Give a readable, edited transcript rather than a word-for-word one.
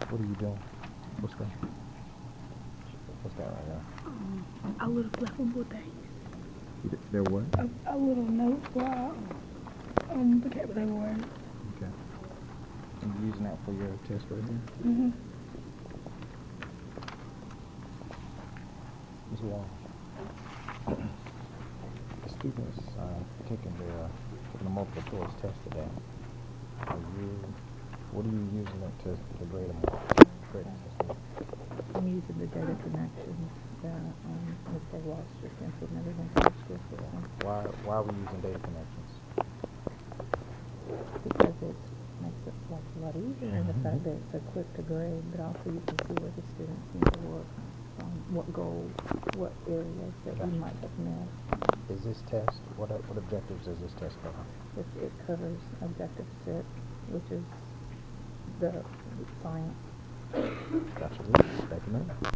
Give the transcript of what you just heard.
What are you doing? What's that? What's that right there? A little flappable thing. They're what? A little note for vocabulary words. Okay. And you're using that for your test right here? Mm-hmm. Ms. Wall. The students taking a multiple choice test today. What are you using it to grade them? Grade the test with? I'm using the data connections that Mr. Walsh just implemented into the school system. Why are we using data connections? Because it makes it life a lot easier, and the fact that it's so quick to grade, but also you can see where the students need to work, what goals, what areas that you might have missed. Is this test, what objectives does this test cover? It covers objective 6, which is the science. Gotcha. Thank you, ma'am.